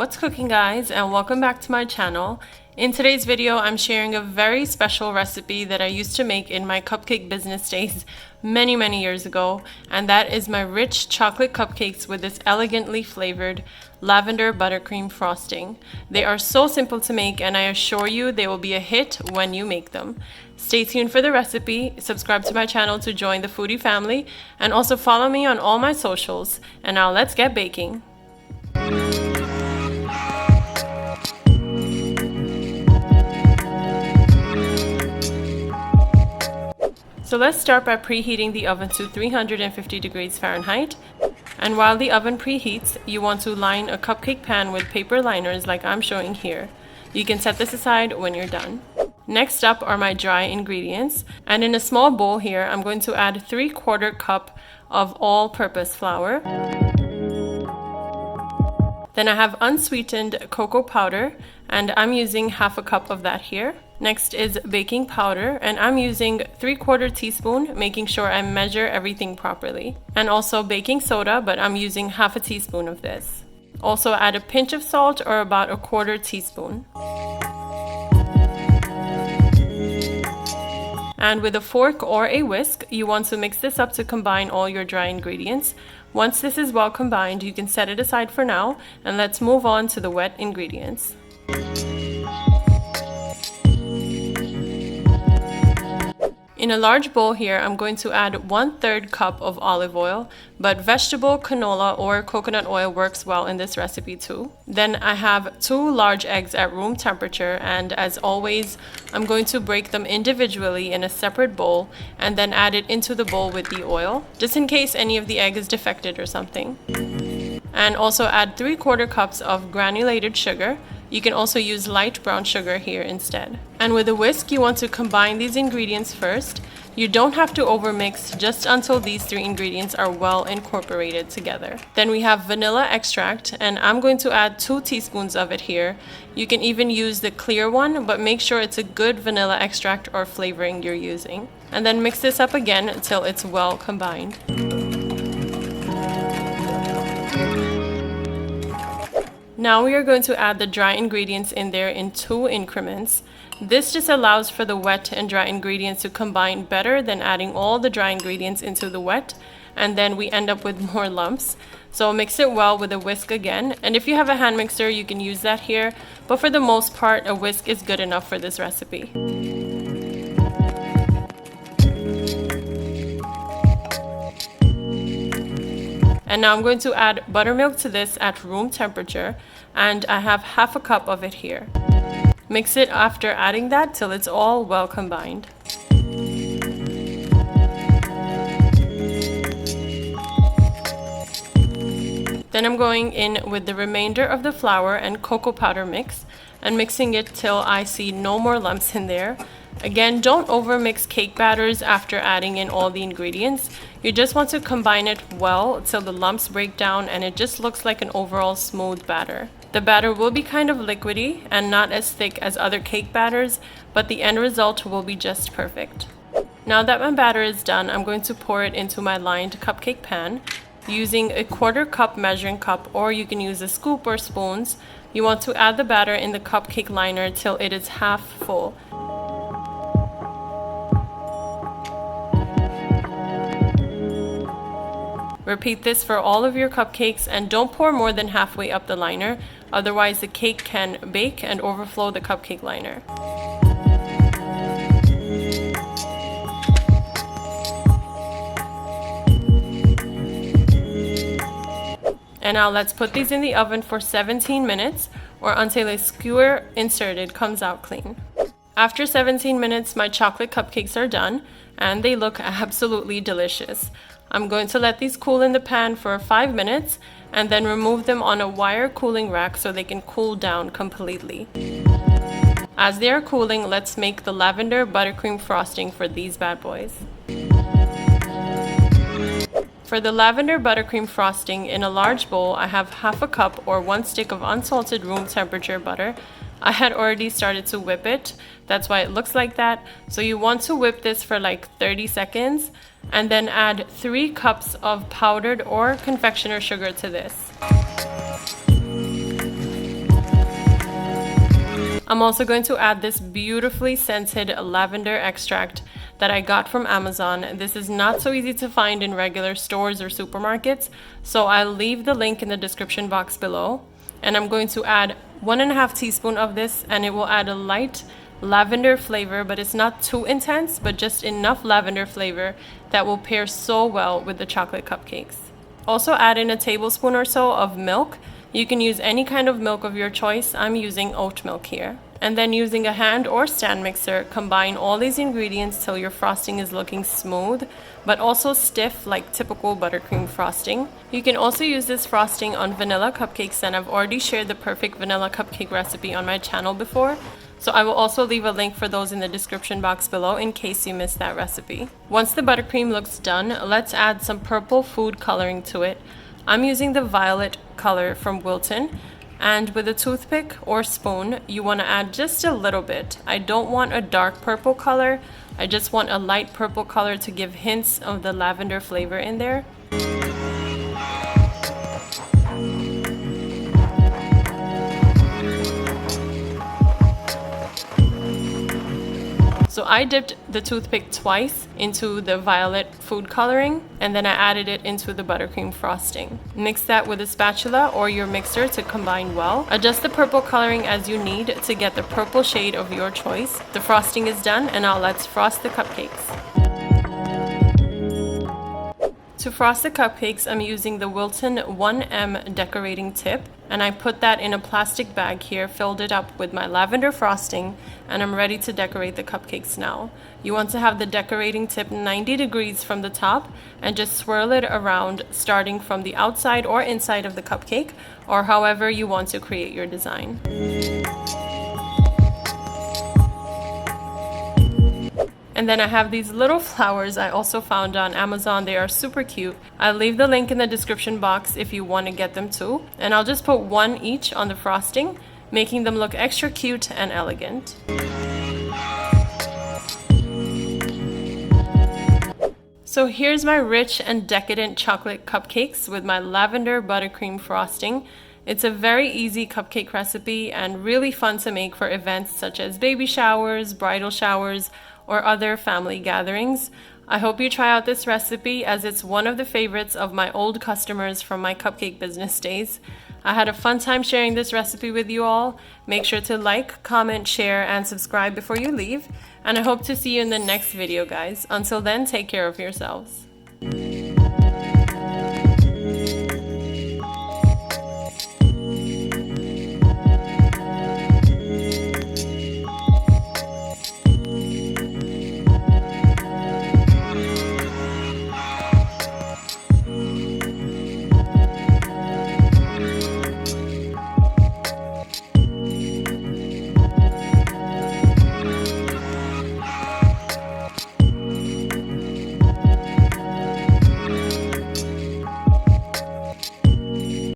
What's cooking, guys, and welcome back to my channel. In today's video, I'm sharing a very special recipe that I used to make in my cupcake business days many years ago, and that is my rich chocolate cupcakes with this elegantly flavored lavender buttercream frosting. They are so simple to make, and I assure you they will be a hit when you make them. Stay tuned for the recipe, subscribe to my channel to join the foodie family, and also follow me on all my socials. And now let's get baking. So let's start by preheating the oven to 350 degrees Fahrenheit. And while the oven preheats, you want to line a cupcake pan with paper liners like I'm showing here. You can set this aside when you're done. Next up are my dry ingredients. And in a small bowl here, I'm going to add 3/4 cup of all-purpose flour. Then I have unsweetened cocoa powder, and I'm using 1/2 cup of that here. Next is baking powder, and I'm using 3/4 teaspoon, making sure I measure everything properly. And also baking soda, but I'm using 1/2 teaspoon of this. Also add a pinch of salt, or about 1/4 teaspoon. And with a fork or a whisk, you want to mix this up to combine all your dry ingredients. Once this is well combined, you can set it aside for now, and let's move on to the wet ingredients. In a large bowl here, I'm going to add 1/3 cup of olive oil, but vegetable, canola, or coconut oil works well in this recipe too. Then I have 2 large eggs at room temperature, and as always, I'm going to break them individually in a separate bowl and then add it into the bowl with the oil, just in case any of the egg is defected or something. And also add 3/4 cups of granulated sugar. You can also use light brown sugar here instead. And with a whisk, you want to combine these ingredients first. You don't have to overmix, just until these 3 ingredients are well incorporated together. Then we have vanilla extract, and I'm going to add 2 teaspoons of it here. You can even use the clear one, but make sure it's a good vanilla extract or flavoring you're using. And then mix this up again until it's well combined. Now we are going to add the dry ingredients in there in 2 increments. This just allows for the wet and dry ingredients to combine better than adding all the dry ingredients into the wet, and then we end up with more lumps. So mix it well with a whisk again, and if you have a hand mixer, you can use that here, but for the most part, a whisk is good enough for this recipe. And now I'm going to add buttermilk to this at room temperature, and I have 1/2 cup of it here. Mix it after adding that till it's all well combined. Then I'm going in with the remainder of the flour and cocoa powder mix and mixing it till I see no more lumps in there. Again, don't overmix cake batters after adding in all the ingredients. You just want to combine it well till the lumps break down and it just looks like an overall smooth batter. The batter will be kind of liquidy and not as thick as other cake batters, but the end result will be just perfect. Now that my batter is done, I'm going to pour it into my lined cupcake pan using a 1/4 cup measuring cup, or you can use a scoop or spoons. You want to add the batter in the cupcake liner till it is half full. Repeat this for all of your cupcakes, and don't pour more than halfway up the liner, otherwise the cake can bake and overflow the cupcake liner. And now let's put these in the oven for 17 minutes, or until a skewer inserted comes out clean. After 17 minutes, my chocolate cupcakes are done, and they look absolutely delicious. I'm going to let these cool in the pan for 5 minutes and then remove them on a wire cooling rack so they can cool down completely. As they are cooling, let's make the lavender buttercream frosting for these bad boys. For the lavender buttercream frosting, in a large bowl, I have 1/2 cup or 1 stick of unsalted room temperature butter. I had already started to whip it, that's why it looks like that. So you want to whip this for like 30 seconds and then add 3 cups of powdered or confectioner sugar to this. I'm also going to add this beautifully scented lavender extract that I got from Amazon. This is not so easy to find in regular stores or supermarkets, so I'll leave the link in the description box below. And I'm going to add 1.5 teaspoons of this, and it will add a light lavender flavor, but it's not too intense, but just enough lavender flavor that will pair so well with the chocolate cupcakes. Also add in a tablespoon or so of milk. You can use any kind of milk of your choice. I'm using oat milk here. And then using a hand or stand mixer, combine all these ingredients till your frosting is looking smooth, but also stiff like typical buttercream frosting. You can also use this frosting on vanilla cupcakes, and I've already shared the perfect vanilla cupcake recipe on my channel before. So I will also leave a link for those in the description box below in case you missed that recipe. Once the buttercream looks done, let's add some purple food coloring to it. I'm using the violet color from Wilton. And with a toothpick or spoon, you want to add just a little bit. I don't want a dark purple color. I just want a light purple color to give hints of the lavender flavor in there. So I dipped the toothpick twice into the violet food coloring, and then I added it into the buttercream frosting. Mix that with a spatula or your mixer to combine well. Adjust the purple coloring as you need to get the purple shade of your choice. The frosting is done, and now let's frost the cupcakes. To frost the cupcakes, I'm using the Wilton 1M decorating tip, and I put that in a plastic bag here, filled it up with my lavender frosting, and I'm ready to decorate the cupcakes now. You want to have the decorating tip 90 degrees from the top and just swirl it around, starting from the outside or inside of the cupcake, or however you want to create your design. And then I have these little flowers I also found on Amazon. They are super cute. I'll leave the link in the description box if you want to get them too. And I'll just put one each on the frosting, making them look extra cute and elegant. So here's my rich and decadent chocolate cupcakes with my lavender buttercream frosting. It's a very easy cupcake recipe and really fun to make for events such as baby showers, bridal showers, or other family gatherings. I hope you try out this recipe, as it's one of the favorites of my old customers from my cupcake business days. I had a fun time sharing this recipe with you all. Make sure to like, comment, share, and subscribe before you leave. And I hope to see you in the next video, guys. Until then, take care of yourselves.